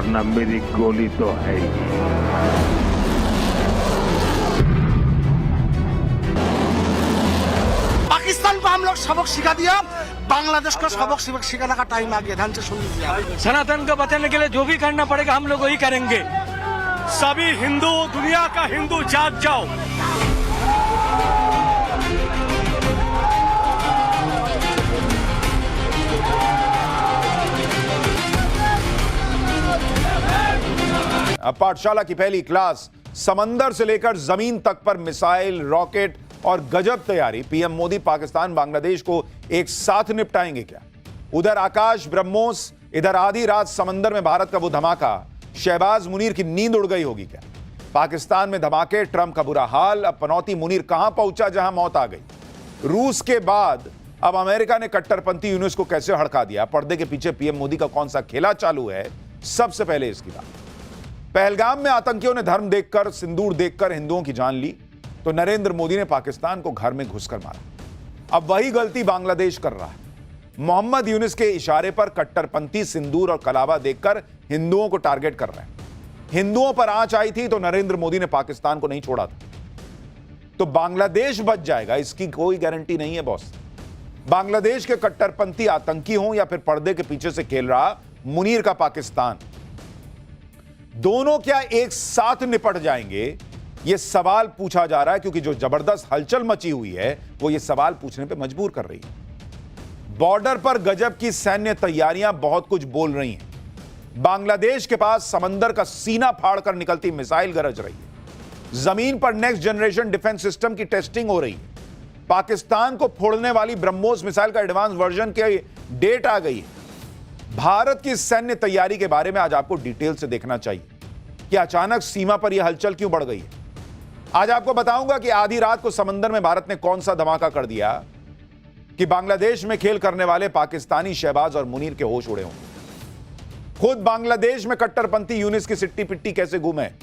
वरना मेरी गोली तो है ही। पाकिस्तान को हम लोग सबक सिखा दिया, बांग्लादेश को सबक सिखाने का टाइम आ गया। ध्यान से सुन लीजिए। सनातन को बचाने के लिए जो भी करना पड़ेगा हम लोग वही करेंगे। सभी हिंदू, दुनिया का हिंदू जाग जाओ। अब पाठशाला की पहली क्लास, समंदर से लेकर जमीन तक पर मिसाइल, रॉकेट और गजब तैयारी। पीएम मोदी पाकिस्तान बांग्लादेश को एक साथ निपटाएंगे क्या? उधर आकाश ब्रह्मोस, इधर आधी रात समंदर में भारत का वो धमाका। शहबाज मुनीर की नींद उड़ गई होगी क्या? पाकिस्तान में धमाके, ट्रंप का बुरा हाल। अब पनौती मुनीर कहां पहुंचा जहां मौत आ गई? रूस के बाद अब अमेरिका ने कट्टरपंथी यूनुस को कैसे हड़का दिया? पर्दे के पीछे पीएम मोदी का कौन सा खेला चालू है? सबसे पहले इसकी बात। पहलगाम में आतंकियों ने धर्म देखकर, सिंदूर देखकर हिंदुओं की जान ली, तो नरेंद्र मोदी ने पाकिस्तान को घर में घुसकर मारा। अब वही गलती बांग्लादेश कर रहा है। मोहम्मद यूनुस के इशारे पर कट्टरपंथी सिंदूर और कलावा देखकर हिंदुओं को टारगेट कर रहे हैं। हिंदुओं पर आंच आई थी तो नरेंद्र मोदी ने पाकिस्तान को नहीं छोड़ा था। तो बांग्लादेश बच जाएगा, इसकी कोई गारंटी नहीं है बॉस। बांग्लादेश के कट्टरपंथी आतंकी हों या फिर पर्दे के पीछे से खेल रहा मुनीर का पाकिस्तान, दोनों क्या एक साथ निपट जाएंगे? यह सवाल पूछा जा रहा है, क्योंकि जो जबरदस्त हलचल मची हुई है वो यह सवाल पूछने पे मजबूर कर रही है। बॉर्डर पर गजब की सैन्य तैयारियां बहुत कुछ बोल रही हैं। बांग्लादेश के पास समंदर का सीना फाड़कर निकलती मिसाइल गरज रही है। जमीन पर नेक्स्ट जनरेशन डिफेंस सिस्टम की टेस्टिंग हो रही है। पाकिस्तान को फोड़ने वाली ब्रह्मोस मिसाइल का एडवांस वर्जन की डेट आ गई है। भारत की सैन्य तैयारी के बारे में आज आपको डिटेल से देखना चाहिए कि अचानक सीमा पर यह हलचल क्यों बढ़ गई है। आज आपको बताऊंगा कि आधी रात को समंदर में भारत ने कौन सा धमाका कर दिया कि बांग्लादेश में खेल करने वाले पाकिस्तानी शहबाज और मुनीर के होश उड़े होंगे। खुद बांग्लादेश में कट्टरपंथी यूनुस की सिट्टी पिट्टी कैसे गुम है।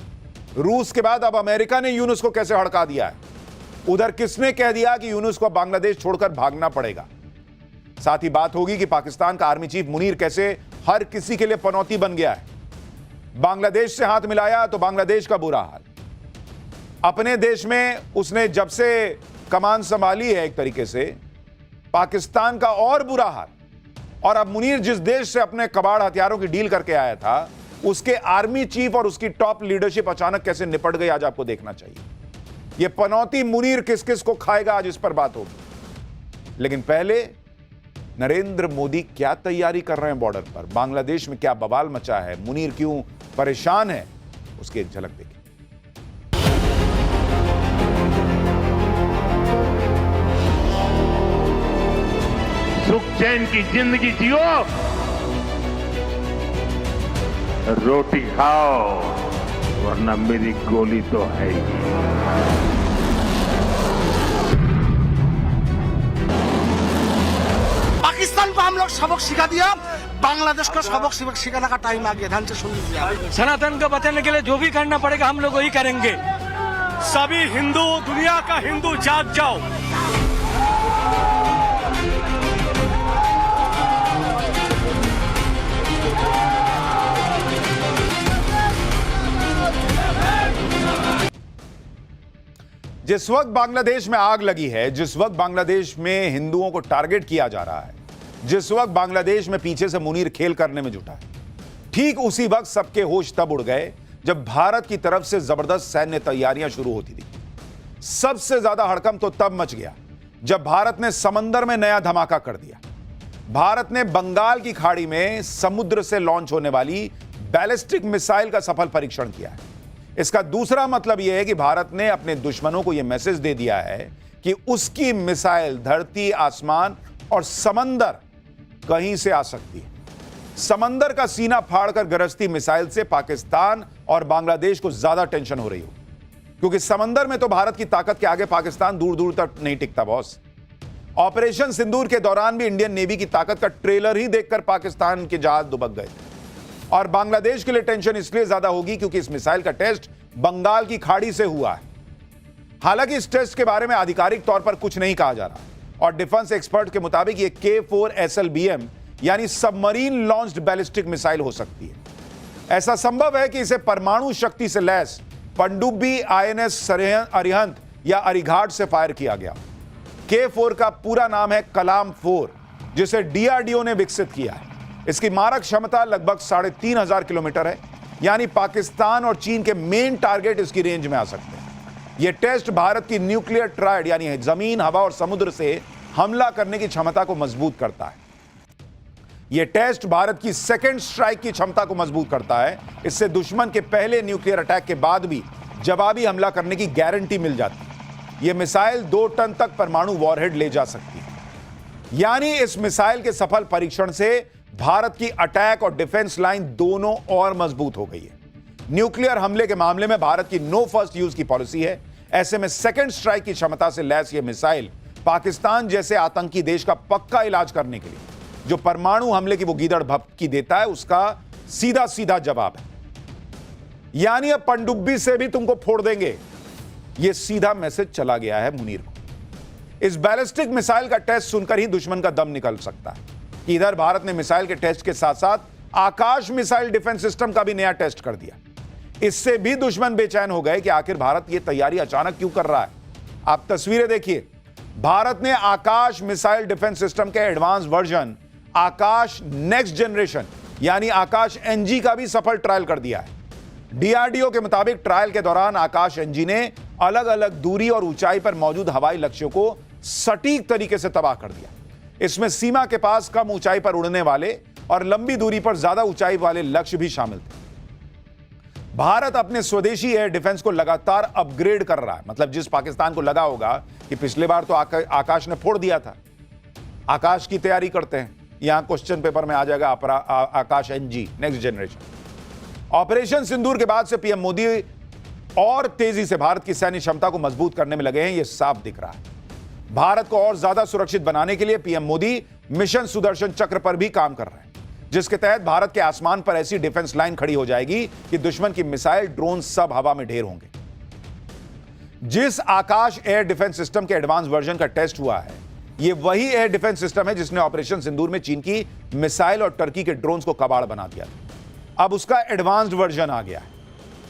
रूस के बाद अब अमेरिका ने यूनुस को कैसे हड़का दिया है। उधर किसने कह दिया कि यूनुस को बांग्लादेश छोड़कर भागना पड़ेगा। साथ ही बात होगी कि पाकिस्तान का आर्मी चीफ मुनीर कैसे हर किसी के लिए पनौती बन गया है। बांग्लादेश से हाथ मिलाया तो बांग्लादेश का बुरा हाल। अपने देश में उसने जब से कमान संभाली है, एक तरीके से पाकिस्तान का और बुरा हाल। और अब मुनीर जिस देश से अपने कबाड़ हथियारों की डील करके आया था, उसके आर्मी चीफ और उसकी टॉप लीडरशिप अचानक कैसे निपट गई, आज आपको देखना चाहिए। यह पनौती मुनीर किस किस को खाएगा, आज इस पर बात होगी। लेकिन पहले नरेंद्र मोदी क्या तैयारी कर रहे हैं बॉर्डर पर? बांग्लादेश में क्या बवाल मचा है? मुनीर क्यों परेशान है? उसकी एक झलक देखिए। सुख चैन की जिंदगी जियो, रोटी खाओ, वरना मेरी गोली तो है ही। पाकिस्तान को हम लोग सबक सिखा दिया, बांग्लादेश को सबक सिखाने का टाइम आ गया। ध्यान से सुन लीजिए। सनातन को बचाने के लिए जो भी करना पड़ेगा हम लोग वही करेंगे। सभी हिंदू, दुनिया का हिंदू जाग जाओ। जिस वक्त बांग्लादेश में आग लगी है, जिस वक्त बांग्लादेश में हिंदुओं को टारगेट किया जा रहा है, जिस वक्त बांग्लादेश में पीछे से मुनीर खेल करने में जुटा है, ठीक उसी वक्त सबके होश तब उड़ गए जब भारत की तरफ से जबरदस्त सैन्य तैयारियां शुरू होती थी। सबसे ज्यादा हड़कंप तो तब मच गया जब भारत ने समंदर में नया धमाका कर दिया। भारत ने बंगाल की खाड़ी में समुद्र से लॉन्च होने वाली बैलिस्टिक मिसाइल का सफल परीक्षण किया है। इसका दूसरा मतलब यह है कि भारत ने अपने दुश्मनों को यह मैसेज दे दिया है कि उसकी मिसाइल धरती, आसमान और समंदर कहीं से आ सकती है। समंदर का सीना फाड़कर गरजती मिसाइल से पाकिस्तान और बांग्लादेश को ज्यादा टेंशन हो रही हो, क्योंकि समंदर में तो भारत की ताकत के आगे पाकिस्तान दूर दूर तक नहीं टिकता बॉस। ऑपरेशन सिंदूर के दौरान भी इंडियन नेवी की ताकत का ट्रेलर ही देखकर पाकिस्तान के जहाज दुबक गए थे। और बांग्लादेश के लिए टेंशन इसलिए ज्यादा होगी क्योंकि इस मिसाइल का टेस्ट बंगाल की खाड़ी से हुआ है। हालांकि इस टेस्ट के बारे में आधिकारिक तौर पर कुछ नहीं कहा जा रहा और डिफेंस एक्सपर्ट के मुताबिक ये K4 SLBM यानी सबमरीन लॉन्च्ड बैलिस्टिक मिसाइल हो सकती है। ऐसा संभव है कि इसे परमाणु शक्ति से लैस पनडुब्बी आईएनएस अरिहंत या अरिघाट से फायर किया गया। K4 का पूरा नाम है कलाम 4, जिसे DRDO ने विकसित किया है। इसकी मारक क्षमता लगभग 3,500 किलोमीटर है, यानी पाकिस्तान और चीन के मेन टारगेट इसकी रेंज में आ सकते हैं। यह टेस्ट भारत की न्यूक्लियर ट्रायड यानी जमीन, हवा और समुद्र से हमला करने की क्षमता को मजबूत करता है। यह टेस्ट भारत की सेकेंड स्ट्राइक की क्षमता को मजबूत करता है। इससे दुश्मन के पहले न्यूक्लियर अटैक के बाद भी जवाबी हमला करने की गारंटी मिल जाती है। यह मिसाइल 2 टन तक परमाणु वॉरहेड ले जा सकती है, यानी इस मिसाइल के सफल परीक्षण से भारत की अटैक और डिफेंस लाइन दोनों और मजबूत हो गई है। न्यूक्लियर हमले के मामले में भारत की नो फर्स्ट यूज की पॉलिसी है। ऐसे में सेकेंड स्ट्राइक की क्षमता से लैस यह मिसाइल पाकिस्तान जैसे आतंकी देश का पक्का इलाज करने के लिए जो परमाणु हमले की वो गीदड़ भभकी देता है, उसका सीधा सीधा जवाब है। यानी अब पनडुब्बी से भी तुमको फोड़ देंगे, यह सीधा मैसेज चला गया है मुनीर को। इस बैलिस्टिक मिसाइल का टेस्ट सुनकर ही दुश्मन का दम निकल सकता है कि इधर भारत ने मिसाइल के टेस्ट के साथ साथ आकाश मिसाइल डिफेंस सिस्टम का भी नया टेस्ट कर दिया। इससे भी दुश्मन बेचैन हो गए कि आखिर भारत यह तैयारी अचानक क्यों कर रहा है। आप तस्वीरें देखिए, भारत ने आकाश मिसाइल डिफेंस सिस्टम के एडवांस वर्जन आकाश नेक्स्ट जनरेशन यानी आकाश एनजी का भी सफल ट्रायल कर दिया है। डीआरडीओ के मुताबिक ट्रायल के दौरान आकाश एनजी ने अलग अलग दूरी और ऊंचाई पर मौजूद हवाई लक्ष्यों को सटीक तरीके से तबाह कर दिया। इसमें सीमा के पास कम ऊंचाई पर उड़ने वाले और लंबी दूरी पर ज्यादा ऊंचाई वाले लक्ष्य भी शामिल थे। भारत अपने स्वदेशी एयर डिफेंस को लगातार अपग्रेड कर रहा है। मतलब जिस पाकिस्तान को लगा होगा कि पिछले बार तो आकाश ने फोड़ दिया था, आकाश की तैयारी करते हैं। यहां क्वेश्चन पेपर में आ जाएगा आकाश एनजी नेक्स्ट जनरेशन। ऑपरेशन सिंदूर के बाद से पीएम मोदी और तेजी से भारत की सैन्य क्षमता को मजबूत करने में लगे हैं, यह साफ दिख रहा है। भारत को और ज्यादा सुरक्षित बनाने के लिए पीएम मोदी मिशन सुदर्शन चक्र पर भी काम कर रहे हैं, जिसके तहत भारत के आसमान पर ऐसी डिफेंस लाइन खड़ी हो जाएगी कि दुश्मन की मिसाइल, ड्रोन सब हवा में ढेर होंगे। जिस आकाश एयर डिफेंस सिस्टम के एडवांस वर्जन का टेस्ट हुआ है, यह वही एयर डिफेंस सिस्टम है जिसने ऑपरेशन सिंदूर में चीन की मिसाइल और टर्की के ड्रोन्स को कबाड़ बना दिया था। अब उसका एडवांस्ड वर्जन आ गया है।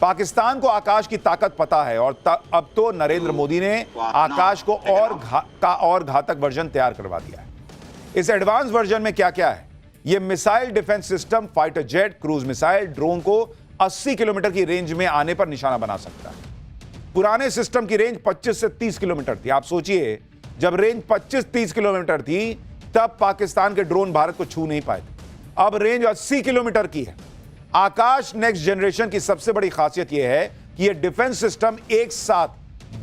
पाकिस्तान को आकाश की ताकत पता है और अब तो नरेंद्र मोदी ने आकाश को और घातक वर्जन तैयार करवा दिया है। इस एडवांस वर्जन में क्या क्या है? यह missile defence system fighter jet, cruise missile, drone को 80 किलोमीटर की रेंज में आने पर निशाना बना सकता है। पुराने सिस्टम की रेंज 25 से 30 किलोमीटर थी। आप सोचिए, जब रेंज 25-30 किलोमीटर थी तब पाकिस्तान के ड्रोन भारत को छू नहीं पाए थे। अब रेंज 80 किलोमीटर की है। आकाश नेक्स्ट जनरेशन की सबसे बड़ी खासियत यह है कि यह डिफेंस सिस्टम एक साथ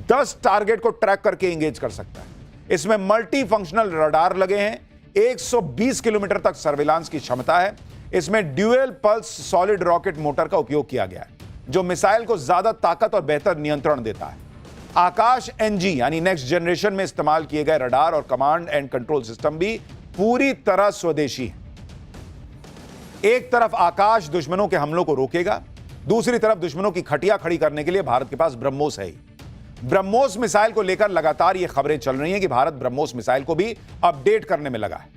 10 टारगेट को ट्रैक करके एंगेज कर सकता है। इसमें मल्टी फंक्शनल रडार लगे हैं, 120 किलोमीटर तक सर्विलांस की क्षमता है। इसमें dual pulse solid rocket motor का उपयोग किया गया है, जो मिसाइल को ज्यादा ताकत और बेहतर नियंत्रण देता है। आकाश एनजी यानी नेक्स्ट जनरेशन में इस्तेमाल किए गए रडार और कमांड एंड कंट्रोल सिस्टम भी पूरी तरह स्वदेशी है। एक तरफ आकाश दुश्मनों के हमलों को रोकेगा, दूसरी तरफ दुश्मनों की खटिया खड़ी करने के लिए भारत के पास ब्रह्मोस है ही। ब्रह्मोस मिसाइल को लेकर लगातार यह खबरें चल रही हैं कि भारत ब्रह्मोस मिसाइल को भी अपडेट करने में लगा है।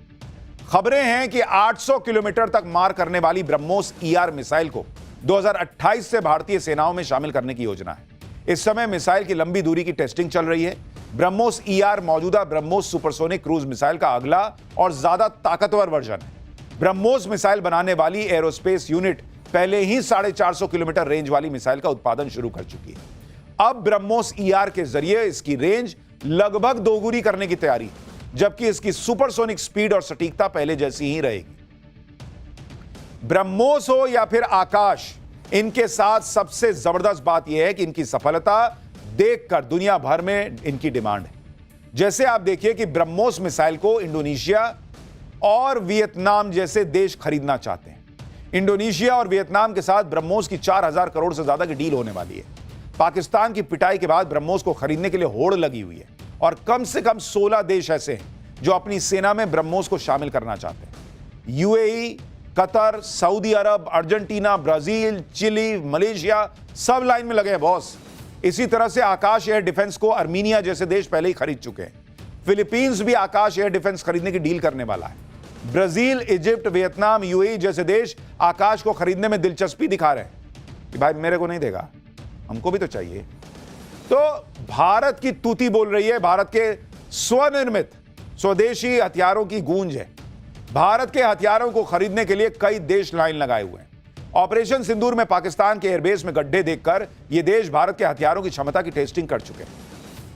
खबरें हैं कि 800 किलोमीटर तक मार करने वाली ब्रह्मोस ईआर मिसाइल को 2028 से भारतीय सेनाओं में शामिल करने की योजना है। इस समय मिसाइल की लंबी दूरी की टेस्टिंग चल रही है। ब्रह्मोस ईआर मौजूदा ब्रह्मोस सुपरसोनिक क्रूज मिसाइल का अगला और ज्यादा ताकतवर वर्जन है। ब्रह्मोस मिसाइल बनाने वाली एरोस्पेस यूनिट पहले ही 450 किलोमीटर रेंज वाली मिसाइल का उत्पादन शुरू कर चुकी है। अब ब्रह्मोस ईआर के जरिए इसकी रेंज लगभग दोगुनी करने की तैयारी है, जबकि इसकी सुपरसोनिक स्पीड और सटीकता पहले जैसी ही रहेगी। ब्रह्मोस हो या फिर आकाश, इनके साथ सबसे जबरदस्त बात यह है कि इनकी सफलता देखकर दुनिया भर में इनकी डिमांड है। जैसे आप देखिए कि ब्रह्मोस मिसाइल को इंडोनेशिया और वियतनाम जैसे देश खरीदना चाहते हैं। इंडोनेशिया और वियतनाम के साथ ब्रह्मोस की 4000 करोड़ से ज्यादा की डील होने वाली है। पाकिस्तान की पिटाई के बाद ब्रह्मोस को खरीदने के लिए होड़ लगी हुई है और कम से कम 16 देश ऐसे हैं जो अपनी सेना में ब्रह्मोस को शामिल करना चाहते हैं। यूएई, कतर, सऊदी अरब, अर्जेंटीना, ब्राजील, चिली, मलेशिया सब लाइन में लगे हैं बॉस। इसी तरह से आकाश एयर डिफेंस को अर्मीनिया जैसे देश पहले ही खरीद चुके हैं। फिलीपींस भी आकाश एयर डिफेंस खरीदने की डील करने वाला है। ब्राजील, इजिप्ट, वियतनाम, यूएई जैसे देश आकाश को खरीदने में दिलचस्पी दिखा रहे हैं कि भाई मेरे को नहीं देगा, हमको भी तो चाहिए। तो भारत की तूती बोल रही है, भारत के स्वनिर्मित स्वदेशी हथियारों की गूंज है। भारत के हथियारों को खरीदने के लिए कई देश लाइन लगाए हुए हैं। ऑपरेशन सिंदूर में पाकिस्तान के एयरबेस में गड्ढे देखकर ये देश भारत के हथियारों की क्षमता की टेस्टिंग कर चुके हैं।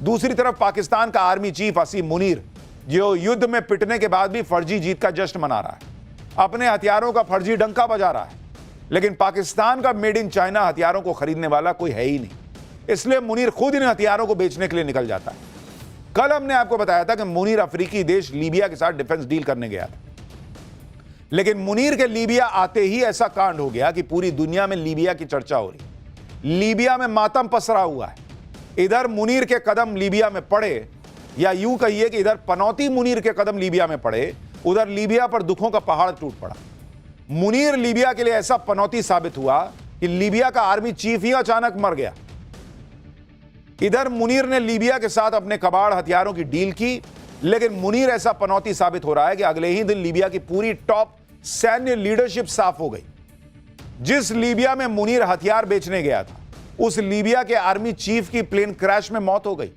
दूसरी तरफ पाकिस्तान का आर्मी चीफ असीम मुनीर, जो युद्ध में पिटने के बाद भी फर्जी जीत का जश्न मना रहा है, अपने हथियारों का फर्जी डंका बजा रहा है। लेकिन पाकिस्तान का मेड इन चाइना हथियारों को खरीदने वाला कोई है ही नहीं, इसलिए मुनीर खुद इन हथियारों को बेचने के लिए निकल जाता है। कल हमने आपको बताया था कि मुनीर अफ्रीकी देश लीबिया के साथ डिफेंस डील करने गया था, लेकिन मुनीर के लीबिया आते ही ऐसा कांड हो गया कि पूरी दुनिया में लीबिया की चर्चा हो रही। लीबिया में मातम पसरा हुआ है। इधर मुनीर के कदम लीबिया में पड़े, या यूं कहिए कि इधर पनौती मुनीर के कदम लीबिया में पड़े, उधर लीबिया पर दुखों का पहाड़ टूट पड़ा। मुनीर लीबिया के लिए ऐसा पनौती साबित हुआ कि लीबिया का आर्मी चीफ ही अचानक मर गया। इधर मुनीर ने लीबिया के साथ अपने कबाड़ हथियारों की डील की, लेकिन मुनीर ऐसा पनौती साबित हो रहा है कि अगले ही दिन लीबिया की पूरी टॉप सैन्य लीडरशिप साफ हो गई। जिस लीबिया में मुनीर हथियार बेचने गया था, उस लीबिया के आर्मी चीफ की प्लेन क्रैश में मौत हो गई।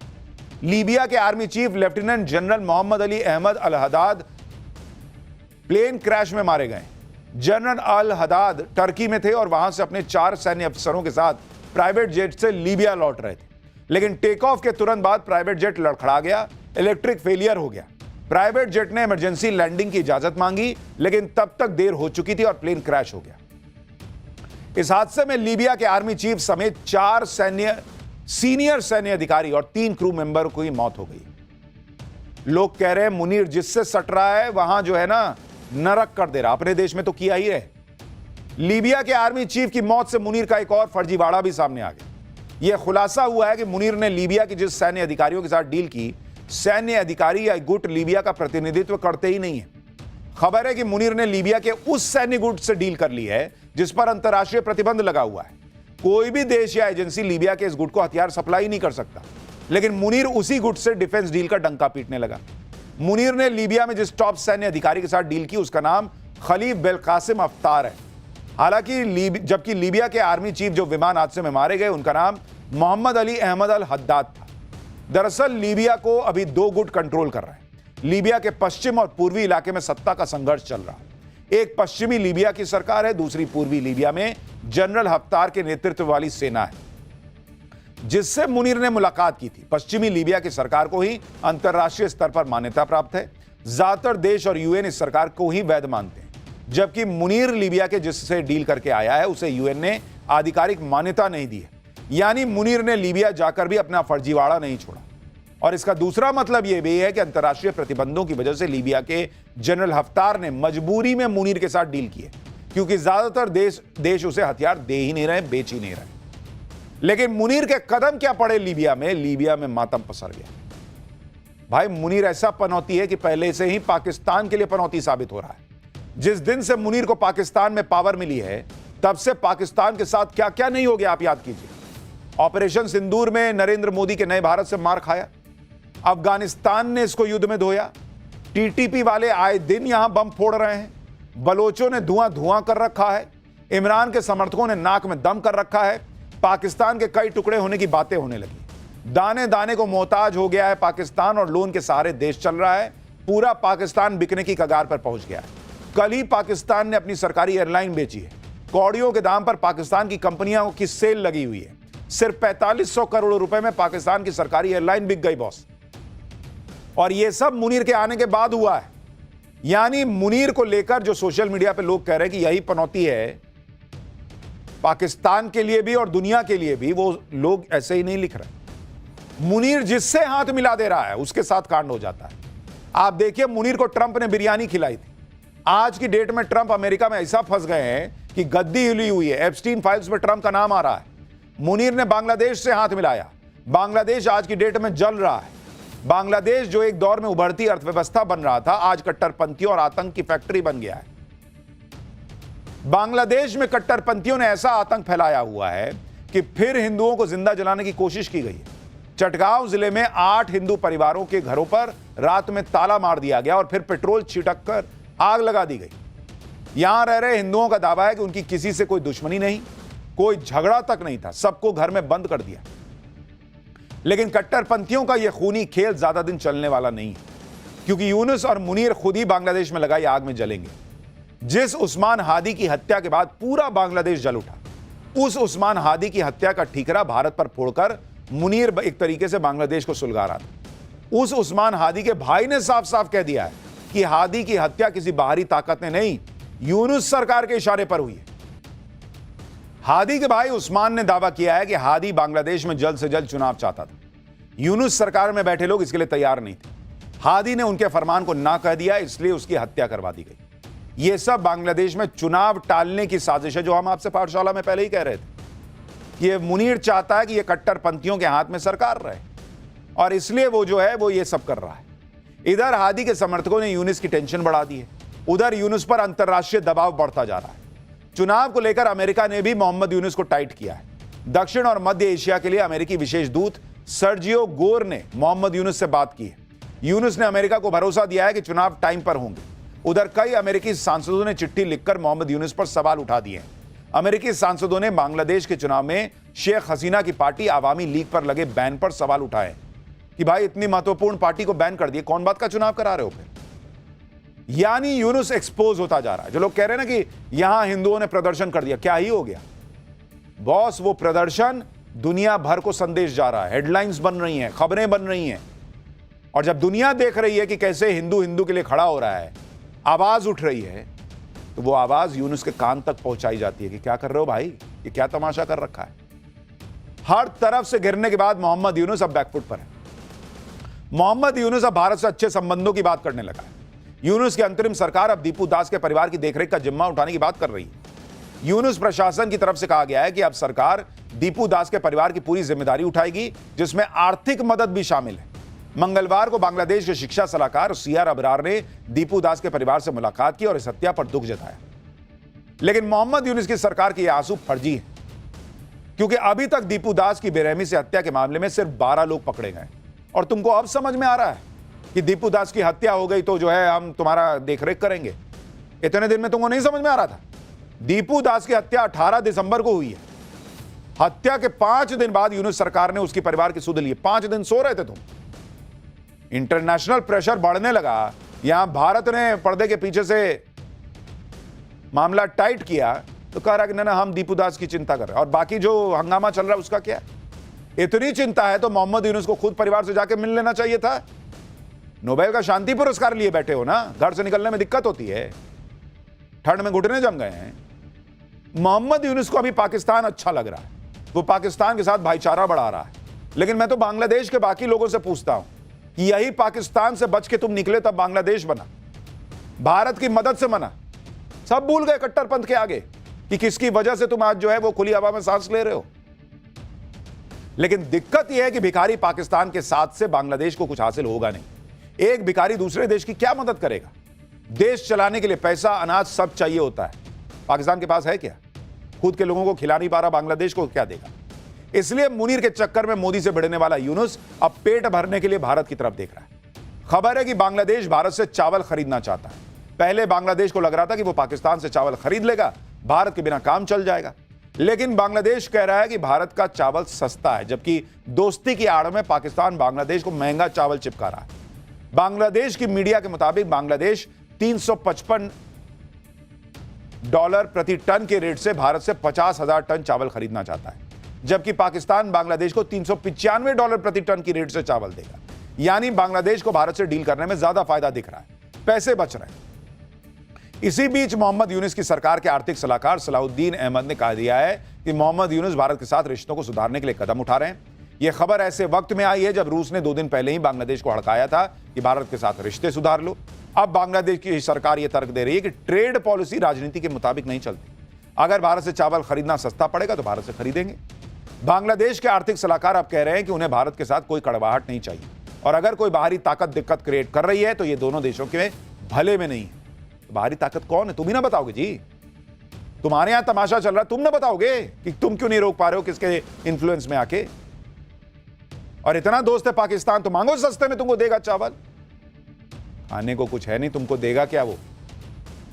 लीबिया के army chief lieutenant general Mohammed Ali Ahmed al Haddad plane crash में मारे गए। जनरल अल हदाद टर्की में थे और वहां से अपने 4 सैन्य अफसरों के साथ प्राइवेट जेट से लीबिया लौट रहे थे, लेकिन टेक ऑफ के तुरंत बाद प्राइवेट जेट लड़खड़ा गया, इलेक्ट्रिक फेलियर हो गया। प्राइवेट जेट ने इमरजेंसी लैंडिंग की इजाजत मांगी, लेकिन तब तक देर हो चुकी थी और प्लेन क्रैश हो गया। इस हादसे में लीबिया के आर्मी चीफ समेत 4 सीनियर सैन्य अधिकारी और 3 क्रू मेंबर की मौत हो गई। लोग कह रहे हैं मुनीर जिससे सट रहा है वहां जो है ना नरक कर दे रहा, अपने देश में तो किया ही है। लीबिया के आर्मी चीफ की मौत से मुनीर का एक और फर्जीवाड़ा भी सामने आ गया। यह खुलासा हुआ है कि मुनीर ने लीबिया के जिस सैन्य अधिकारियों के साथ डील की, सैन्य अधिकारी या गुट लीबिया का प्रतिनिधित्व करते ही नहीं है। खबर है कि मुनीर ने लीबिया के उस सैन्य गुट से डील कर ली है जिस पर अंतर्राष्ट्रीय प्रतिबंध लगा हुआ है। कोई भी देश या एजेंसी लीबिया के इस गुट को हथियार सप्लाई नहीं कर सकता, लेकिन मुनीर उसी गुट से डिफेंस डील का डंका पीटने लगा। मुनीर ने लीबिया में जिस टॉप सैन्य अधिकारी के साथ डील की, उसका नाम खलीफ बेलकासिम अफ्तार है। हालांकि जबकि लीबिया के आर्मी चीफ जो विमान हादसे में मारे गए, उनका नाम मोहम्मद अली अहमद अल हद्दाद था। दरअसल लीबिया को अभी 2 गुट कंट्रोल कर रहे हैं। लीबिया के पश्चिम और पूर्वी इलाके में सत्ता का संघर्ष चल रहा है। एक पश्चिमी लीबिया की सरकार है, दूसरी पूर्वी लीबिया में जनरल हफ्तार के नेतृत्व वाली सेना है, जिससे मुनीर ने मुलाकात की थी। पश्चिमी लीबिया की सरकार को ही अंतर्राष्ट्रीय स्तर पर मान्यता प्राप्त है। ज्यादातर देश और यूएन इस सरकार को ही वैध मानते हैं, जबकि मुनीर लीबिया के जिससे डील करके आया है उसे यूएन ने आधिकारिक मान्यता नहीं दी है। यानी मुनीर ने लीबिया जाकर भी अपना फर्जीवाड़ा नहीं छोड़ा। और इसका दूसरा मतलब यह भी है कि अंतर्राष्ट्रीय प्रतिबंधों की वजह से लीबिया के जनरल हफ्तार ने मजबूरी में मुनीर के साथ डील की है, क्योंकि ज्यादातर देश उसे हथियार दे ही नहीं रहे, बेच ही नहीं रहे। लेकिन मुनीर के कदम क्या पड़े लीबिया में मातम पसर गया। भाई मुनीर ऐसा पनौती है कि पहले से ही पाकिस्तान के लिए पनौती साबित हो रहा है। जिस दिन से मुनीर को पाकिस्तान में पावर मिली है, तब से पाकिस्तान के साथ क्या क्या नहीं हो गया, आप याद कीजिए। ऑपरेशन सिंदूर में नरेंद्र मोदी के नए भारत से मार खाया, अफगानिस्तान ने इसको युद्ध में धोया, टीटीपी वाले आए दिन यहां बम फोड़ रहे हैं, बलोचों ने धुआं कर रखा है, इमरान के समर्थकों ने नाक में दम कर रखा है, पाकिस्तान के कई टुकड़े होने की बातें होने लगी। दाने दाने को मोहताज हो गया है पाकिस्तान और लोन के सहारे देश चल रहा है। पूरा पाकिस्तान बिकने की कगार पर पहुंच गया है। कल ही पाकिस्तान ने अपनी सरकारी एयरलाइन बेची है। कौड़ियों के दाम पर पाकिस्तान की कंपनियों की सेल लगी हुई है। सिर्फ 4500 करोड़ रुपए में पाकिस्तान की सरकारी एयरलाइन बिक गई बॉस। और यह सब मुनीर के आने के बाद हुआ है। यानी मुनीर को लेकर जो सोशल मीडिया पे लोग कह रहे हैं कि यही पनौती है पाकिस्तान के लिए भी और दुनिया के लिए भी, वो लोग ऐसे ही नहीं लिख रहे। मुनीर जिससे हाथ मिला दे रहा है उसके साथ कांड हो जाता है। आप देखिए, मुनीर को ट्रंप ने बिरयानी खिलाई थी। आज की डेट में ट्रंप अमेरिका में ऐसा फंस गए हैं कि गद्दी हिली हुई है। एप्स्टीन फाइल्स में ट्रंप का नाम आ रहा है। मुनीर ने बांग्लादेश से हाथ मिलाया। बांग्लादेश आज की डेट में जल रहा है। बांग्लादेश जो एक दौर में उभरती अर्थव्यवस्था बन रहा था, आज कट्टरपंथियों और आतंक की फैक्ट्री बन गया है। बांग्लादेश में कट्टरपंथियों ने ऐसा आतंक फैलाया हुआ है कि फिर हिंदुओं को जिंदा जलाने की कोशिश की गई है। चटगांव जिले में 8 हिंदू परिवारों के घरों पर रात में ताला मार दिया गया और फिर पेट्रोल छिड़क कर आग लगा दी गई। यहां रह रहे हिंदुओं का दावा है कि उनकी किसी से कोई दुश्मनी नहीं, कोई झगड़ा तक नहीं था, सबको घर में बंद कर दिया। लेकिन कट्टरपंथियों का यह खूनी खेल ज्यादा दिन चलने वाला नहीं है, क्योंकि यूनुस और मुनीर खुद ही बांग्लादेश में लगाई आग में जलेंगे। जिस उस्मान हादी की हत्या के बाद पूरा बांग्लादेश जल उठा, उस उस्मान हादी की हत्या का ठीकरा भारत पर फोड़कर मुनीर एक तरीके से बांग्लादेश को सुलगा रहा था। उस उस्मान हादी के भाई ने साफ साफ कह दिया है कि हादी की हत्या किसी बाहरी ताकत ने नहीं, यूनुस सरकार के इशारे पर हुई है। हादी के भाई उस्मान ने दावा किया है कि हादी बांग्लादेश में जल्द से जल्द चुनाव चाहता था। यूनुस सरकार में बैठे लोग इसके लिए तैयार नहीं थे। हादी ने उनके फरमान को ना कह दिया, इसलिए उसकी हत्या करवा दी गई। यह सब बांग्लादेश में चुनाव टालने की साजिश है, जो हम आपसे पाठशाला में पहले ही कह रहे थे कि ये मुनीर चाहता है कि ये कट्टरपंथियों के हाथ में सरकार रहे, और इसलिए वो जो है वो ये सब कर रहा है। इधर हादी के समर्थकों ने यूनुस की टेंशन बढ़ा दी है, उधर यूनुस पर अंतर्राष्ट्रीय दबाव बढ़ता जा रहा है। चुनाव को लेकर अमेरिका ने भी मोहम्मद यूनुस को टाइट किया है। दक्षिण और मध्य एशिया के लिए अमेरिकी विशेष दूत सर्जियो गोर ने मोहम्मद यूनुस से बात की है। यूनुस ने अमेरिका को भरोसा दिया है कि चुनाव टाइम पर होंगे। उधर कई अमेरिकी सांसदों ने चिट्ठी लिखकर मोहम्मद यूनुस पर सवाल उठा दिए हैं। अमेरिकी सांसदों ने बांग्लादेश के चुनाव में शेख हसीना की पार्टी आवामी लीग पर लगे बैन पर सवाल उठाए कि भाई इतनी महत्वपूर्ण पार्टी को बैन कर दिए, कौन बात का चुनाव करा रहे हो फिर? यानी यूनुस एक्सपोज होता जा रहा है। जो लोग कह रहे हैं ना कि यहां हिंदुओं ने प्रदर्शन कर दिया, क्या ही हो गया बॉस? वो प्रदर्शन दुनिया भर को संदेश जा रहा है, हेडलाइंस बन रही हैं, खबरें बन रही हैं, और जब दुनिया देख रही है कि कैसे हिंदू हिंदू के लिए खड़ा हो रहा है, आवाज उठ रही है, तो वो आवाज यूनुस के कान तक पहुंचाई जाती है कि क्या कर रहे हो भाई, ये क्या तमाशा कर रखा है। हर तरफ से गिरने के बाद मोहम्मद यूनुस अब बैकफुट पर है। मोहम्मद यूनुस अब भारत से अच्छे संबंधों की बात करने लगा है। यूनुस की अंतरिम सरकार अब दीपू दास के परिवार की देखरेख का जिम्मा उठाने की बात कर रही है। यूनुस प्रशासन की तरफ से कहा गया है कि अब सरकार दीपू दास के परिवार की पूरी जिम्मेदारी उठाएगी, जिसमें आर्थिक मदद भी शामिल है। मंगलवार को बांग्लादेश के शिक्षा सलाहकार सीआर अबरार ने दीपू दास के परिवार से मुलाकात की और इस हत्या पर दुख जताया। लेकिन मोहम्मद यूनुस की सरकार के आंसू फर्जी है, क्योंकि अभी तक दीपू दास की बेरहमी से हत्या के मामले में सिर्फ 12 लोग पकड़े गए, और तुमको अब समझ में आ रहा है कि दीपू दास की हत्या हो गई तो जो है हम तुम्हारा देखरेख करेंगे। इतने दिन में तुमको नहीं समझ में आ रहा था? दीपू दास की हत्या 18 दिसंबर को हुई है। हत्या के 5 दिन बाद यूनुस सरकार ने उसके परिवार की सुध ली। 5 दिन सो रहे थे तुम। इंटरनेशनल प्रेशर बढ़ने लगा, यहां भारत ने पर्दे के पीछे से मामला टाइट किया तो कह रहा कि ना हम दीपू दास की चिंता कर रहे हैं, और बाकी जो हंगामा चल रहा है उसका क्या? इतनी चिंता है तो मोहम्मद यूनुस को खुद परिवार से जाके मिल लेना चाहिए था। नोबेल का शांति पुरस्कार लिए बैठे हो ना, घर से निकलने में दिक्कत होती है, ठंड में घुटने जम गए हैं। मोहम्मद यूनुस को अभी पाकिस्तान अच्छा लग रहा है, वो पाकिस्तान के साथ भाईचारा बढ़ा रहा है। लेकिन मैं तो बांग्लादेश के बाकी लोगों से पूछता हूं कि यही पाकिस्तान से बच के तुम निकले तब बांग्लादेश बना, भारत की मदद से बना। सब भूल गए कट्टरपंथ के आगे कि किसकी वजह से तुम आज जो है वो खुली हवा में सांस ले रहे हो। लेकिन दिक्कत यह है कि भिखारी पाकिस्तान के साथ से बांग्लादेश को कुछ हासिल होगा नहीं। एक भिखारी दूसरे देश की क्या मदद करेगा? देश चलाने के लिए पैसा, अनाज सब चाहिए होता है। पाकिस्तान के पास है क्या? खुद के लोगों को खिला नहीं पा रहा, बांग्लादेश को क्या देगा? इसलिए मुनीर के चक्कर में मोदी से भिड़ने वाला यूनुस अब पेट भरने के लिए भारत की तरफ देख रहा है। खबर है कि बांग्लादेश भारत से चावल खरीदना चाहता है। पहले बांग्लादेश को लग रहा था कि वो पाकिस्तान से चावल खरीद लेगा, भारत के बिना काम चल जाएगा। लेकिन बांग्लादेश कह रहा है कि भारत का चावल सस्ता है, जबकि दोस्ती की आड़ में पाकिस्तान बांग्लादेश को महंगा चावल चिपका रहा है। बांग्लादेश की मीडिया के मुताबिक बांग्लादेश $355 प्रति टन के रेट से भारत से 50,000 टन चावल खरीदना चाहता है, जबकि पाकिस्तान बांग्लादेश को $395 प्रति टन की रेट से चावल देगा। यानी बांग्लादेश को भारत से डील करने में ज्यादा फायदा दिख रहा है, पैसे बच रहे हैं। इसी बीच मोहम्मद यूनुस की सरकार के आर्थिक सलाहकार सलाहुद्दीन अहमद ने कह दिया है कि मोहम्मद यूनुस भारत के साथ रिश्तों को सुधारने के लिए कदम उठा रहे हैं। यह खबर ऐसे वक्त में आई है जब रूस ने 2 दिन पहले ही बांग्लादेश को हड़काया था कि भारत के साथ रिश्ते सुधार लो। अब बांग्लादेश की सरकार यह तर्क दे रही है कि ट्रेड पॉलिसी राजनीति के मुताबिक नहीं चलती। अगर भारत से चावल खरीदना सस्ता पड़ेगा तो भारत से खरीदेंगे। बांग्लादेश के आर्थिक सलाहकार अब कह रहे हैं कि उन्हें भारत के साथ कोई कड़वाहट नहीं चाहिए, और अगर कोई बाहरी ताकत दिक्कत क्रिएट कर रही है तो ये दोनों देशों के भले में नहीं है। तो बाहरी ताकत कौन है? तुम ही ना बताओगे जी। तुम्हारे यहां तमाशा चल रहा है, तुम ना बताओगे कि तुम क्यों नहीं रोक पा रहे हो किसके इन्फ्लुएंस में आके। और इतना दोस्त है पाकिस्तान तो मांगो सस्ते में तुमको देगा चावल। खाने को कुछ है नहीं, तुमको देगा क्या वो?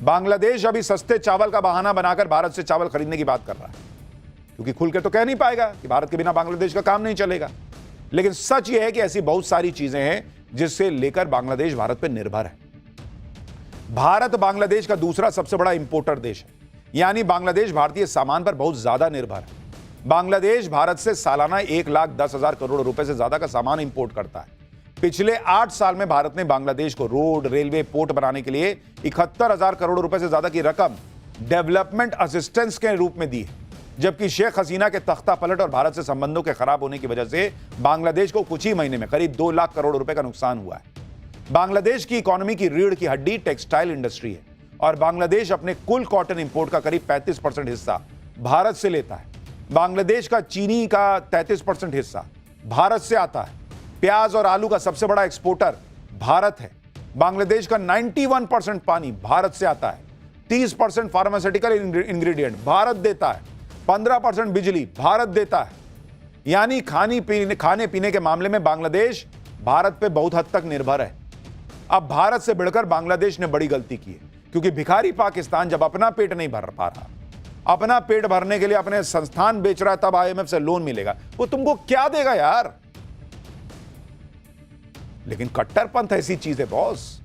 बांग्लादेश अभी सस्ते चावल का बहाना बनाकर भारत से चावल खरीदने की बात कर रहा है, क्योंकि खुल के तो कह नहीं पाएगा कि भारत के बिना बांग्लादेश का काम नहीं चलेगा। लेकिन सच यह है कि ऐसी बहुत सारी चीजें हैं जिससे लेकर बांग्लादेश भारत पर निर्भर है। भारत बांग्लादेश का दूसरा सबसे बड़ा इंपोर्टर देश है, यानी बांग्लादेश भारतीय सामान पर बहुत ज्यादा निर्भर है। बांग्लादेश भारत से सालाना 1,10,000 करोड़ रुपए से ज्यादा का सामान इंपोर्ट करता है। पिछले 8 साल में भारत ने बांग्लादेश को रोड, रेलवे, पोर्ट बनाने के लिए 71,000 करोड़ रुपए से ज्यादा की रकम डेवलपमेंट असिस्टेंस के रूप में दी है। जबकि शेख हसीना के तख्ता पलट और भारत से संबंधों के खराब होने की वजह से बांग्लादेश को कुछ ही महीने में करीब 2 लाख करोड़ रुपए का नुकसान हुआ है। बांग्लादेश की इकोनॉमी की रीढ़ की हड्डी टेक्सटाइल इंडस्ट्री है और बांग्लादेश अपने कुल कॉटन इंपोर्ट का करीब 35% हिस्सा भारत से लेता है। बांग्लादेश का चीनी का 33% हिस्सा भारत से आता है। प्याज और आलू का सबसे बड़ा एक्सपोर्टर भारत है। बांग्लादेश का 91% पानी भारत से आता है। 30% फार्मास्यूटिकल इंग्रेडिएंट भारत देता है। 15% बिजली भारत देता है। यानी खाने पीने के मामले में बांग्लादेश भारत पे बहुत हद तक निर्भर है। अब भारत से बढ़कर बांग्लादेश ने बड़ी गलती की है, क्योंकि भिखारी पाकिस्तान जब अपना पेट नहीं भर पा रहा, अपना पेट भरने के लिए अपने संस्थान बेच रहा है, तब आईएमएफ से लोन मिलेगा। वो तुमको क्या देगा यार? लेकिन कट्टरपंथ ऐसी चीज है बॉस,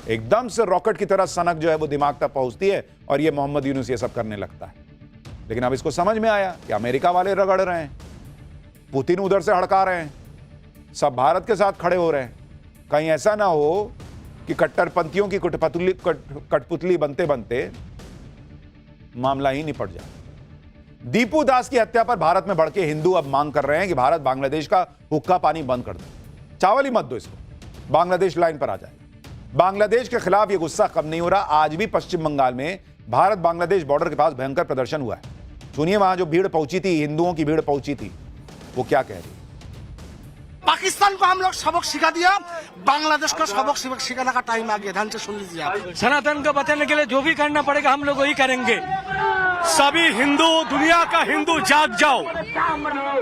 एकदम से रॉकेट की तरह सनक जो है वो दिमाग तक पहुंचती है और ये मोहम्मद यूनुस ये सब करने लगता है। लेकिन अब इसको समझ में आया कि अमेरिका वाले रगड़ रहे हैं, पुतिन उधर से हड़का रहे हैं, सब भारत के साथ खड़े हो रहे हैं। कहीं ऐसा ना हो कि कट्टरपंथियों की कठपुतली बनते बनते मामला ही निपट जाए। दीपू दास की हत्या पर भारत में भड़के हिंदू अब मांग कर रहे हैं कि भारत बांग्लादेश का हुक्का पानी बंद कर दे, चावल ही मत दो इसको, बांग्लादेश लाइन पर आ जाए। बांग्लादेश के खिलाफ यह गुस्सा कम नहीं हो रहा। आज भी पश्चिम बंगाल में भारत बांग्लादेश बॉर्डर के पास भयंकर प्रदर्शन हुआ है। सुनिए वहां जो भीड़ पहुंची थी, हिंदुओं की भीड़ पहुंची थी, वो क्या कह रही है। पाकिस्तान को हम लोग सबक सिखा दिया, बांग्लादेश को सबक सिखाने का टाइम आ गया। ध्यान से सुन लीजिए आप। सनातन को बचाने के लिए जो भी करना पड़ेगा हम लोग वही करेंगे। सभी हिंदू, दुनिया का हिंदू जाग जाओ।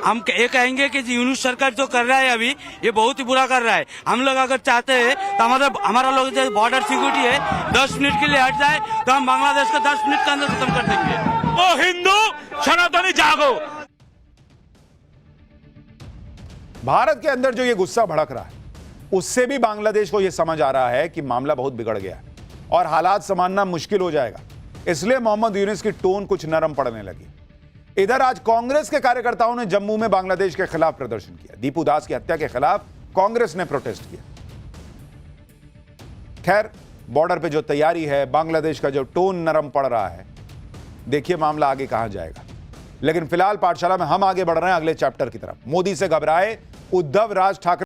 हम ये कहेंगे कि यूनुस सरकार जो कर रहा है अभी, ये बहुत ही बुरा कर रहा है। हम लोग अगर चाहते हैं तो हमारा लोग जो बॉर्डर सिक्योरिटी है 10 मिनट के लिए हट जाए तो हम बांग्लादेश को 10 मिनट के अंदर खत्म कर देंगे। ओ हिंदू सनातनी जागो। भारत के अंदर जो ये गुस्सा भड़क रहा है, उससे भी बांग्लादेश को यह समझ आ रहा है कि मामला बहुत बिगड़ गया है और हालात संभालना मुश्किल हो जाएगा। इसलिए मोहम्मद यूनुस की टोन कुछ नरम पड़ने लगी। इधर आज कांग्रेस के कार्यकर्ताओं ने जम्मू में बांग्लादेश के खिलाफ प्रदर्शन किया। दीपू दास की हत्या के खिलाफ कांग्रेस ने प्रोटेस्ट किया। खैर, बॉर्डर पे जो तैयारी है, बांग्लादेश का जो टोन नरम पड़ रहा है, देखिए मामला आगे कहां जाएगा। लेकिन फिलहाल पाठशाला में हम आगे बढ़ रहे हैं अगले चैप्टर की तरफ। मोदी से घबराए उद्धव राज ठाकरे